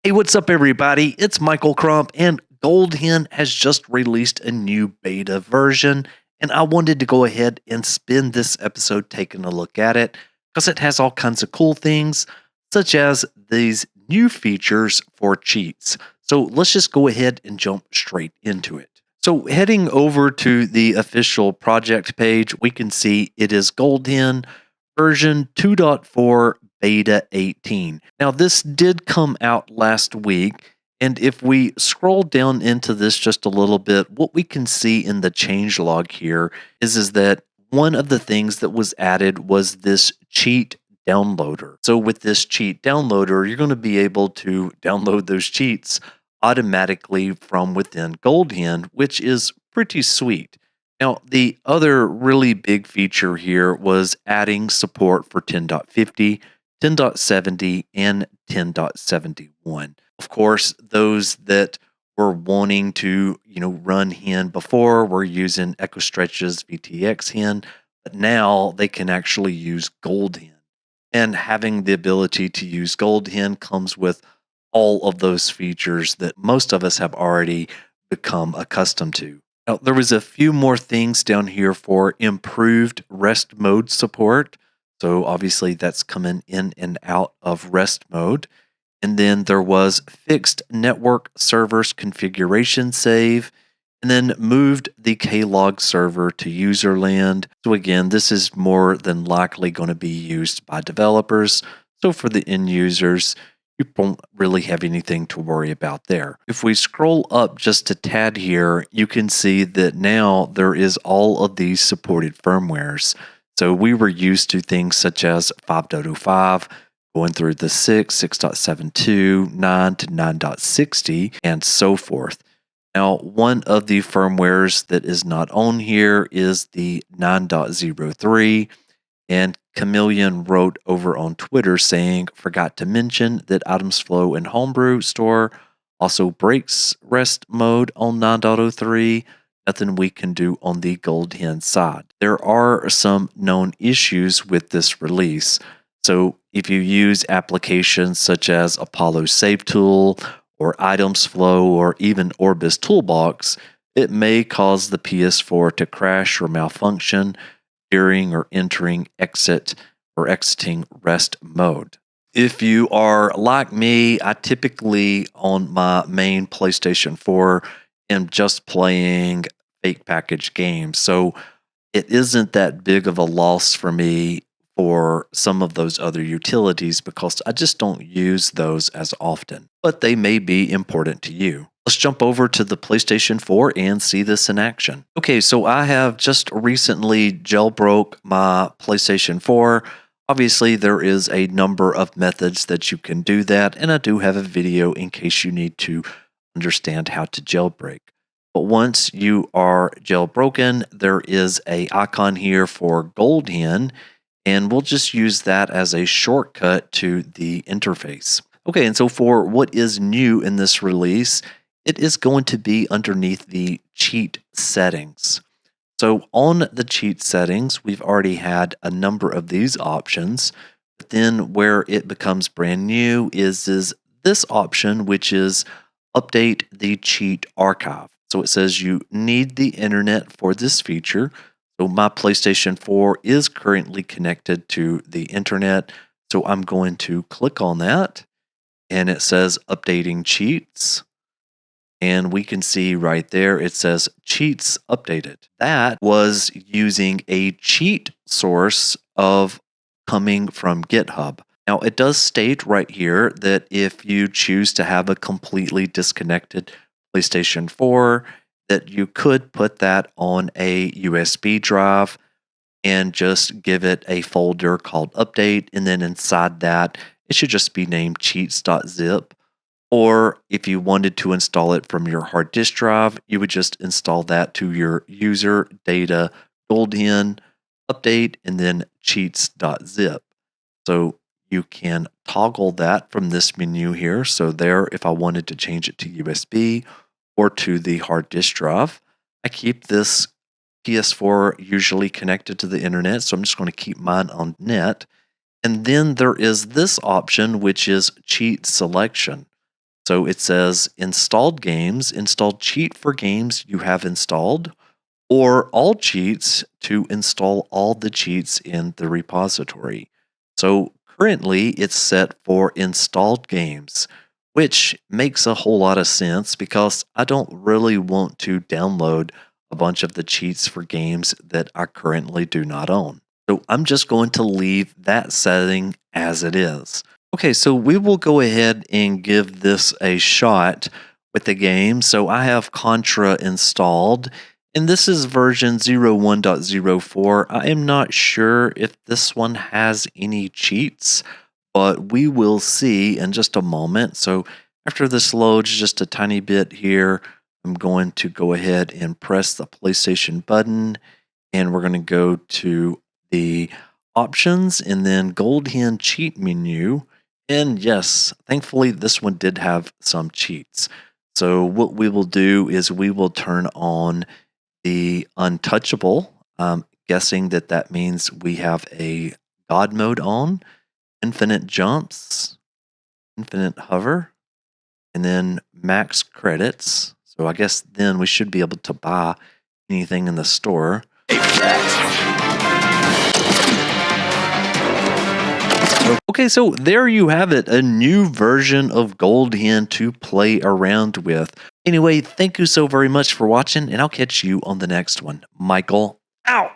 Hey, what's up, everybody? It's Michael Crump, and GoldHEN has just released a new beta version. And I wanted to go ahead and spend this episode taking a look at it because it has all kinds of cool things, such as these new features for cheats. So let's just go ahead and jump straight into it. So, heading over to the official project page, we can see it is GoldHEN version 2.4 beta 18. Now, this did come out last week, and if we scroll down into this just a little bit, what we can see in the changelog here is that one of the things that was added was this cheat downloader. So with this cheat downloader, you're going to be able to download those cheats automatically from within GoldHEN, which is pretty sweet. Now, the other really big feature here was adding support for 10.50, 10.70, and 10.71. Of course, those that were wanting to, run hen before were using EchoStretch's VTX hen, but now they can actually use GoldHEN. And having the ability to use GoldHEN comes with all of those features that most of us have already become accustomed to. Now, there was a few more things down here for improved rest mode support. So obviously that's coming in and out of rest mode. And then there was fixed network servers configuration save, and then moved the Klog server to userland. So again, this is more than likely going to be used by developers. So for the end users, you won't really have anything to worry about there. If we scroll up just a tad here, you can see that now there is all of these supported firmwares. So we were used to things such as 5.05, going through the 6.72, 9 to 9.60, and so forth. Now, one of the firmwares that is not on here is the 9.03, and Chameleon wrote over on Twitter saying, forgot to mention that items flow in Homebrew store also breaks rest mode on 9.03. Nothing we can do on the GoldHEN side. There are some known issues with this release. So if you use applications such as Apollo Save Tool or Items Flow or even Orbis Toolbox, it may cause the PS4 to crash or malfunction during or exiting rest mode. If you are like me, I typically on my main PlayStation 4 am just playing fake package games. So it isn't that big of a loss for me for some of those other utilities because I just don't use those as often, but they may be important to you. Let's jump over to the PlayStation 4 and see this in action. Okay, so I have just recently jailbroke my PlayStation 4. Obviously, there is a number of methods that you can do that, and I do have a video in case you need to understand how to jailbreak. But once you are jailbroken, there is an icon here for GoldHEN, and we'll just use that as a shortcut to the interface. Okay, and so for what is new in this release, it is going to be underneath the cheat settings. So on the cheat settings, we've already had a number of these options, but then where it becomes brand new is this option, which is update the cheat archive. So it says you need the internet for this feature. So my PlayStation 4 is currently connected to the internet. So I'm going to click on that, and it says updating cheats. And we can see right there, it says cheats updated. That was using a cheat source of coming from GitHub. Now, it does state right here that if you choose to have a completely disconnected PlayStation 4, that you could put that on a USB drive and just give it a folder called update. And then inside that, it should just be named cheats.zip. Or if you wanted to install it from your hard disk drive, you would just install that to your user data GoldHEN update and then cheats.zip. So you can toggle that from this menu here. So there, if I wanted to change it to USB or to the hard disk drive, I keep this PS4 usually connected to the internet. So I'm just going to keep mine on net. And then there is this option, which is cheat selection. So it says installed games, installed cheat for games you have installed, or all cheats to install all the cheats in the repository. So currently it's set for installed games, which makes a whole lot of sense because I don't really want to download a bunch of the cheats for games that I currently do not own. So I'm just going to leave that setting as it is. Okay, so we will go ahead and give this a shot with the game. So I have Contra installed, and this is version 01.04. I am not sure if this one has any cheats, but we will see in just a moment. So after this loads just a tiny bit here, I'm going to go ahead and press the PlayStation button, and we're going to go to the options and then GoldHEN cheat menu. And yes, thankfully this one did have some cheats. So what we will do is we will turn on the untouchable. Guessing that that means we have a God mode on, infinite jumps, infinite hover, and then max credits. So I guess then we should be able to buy anything in the store. Okay, so there you have it, a new version of GoldHEN to play around with. Anyway, thank you so very much for watching, and I'll catch you on the next one. Michael, out!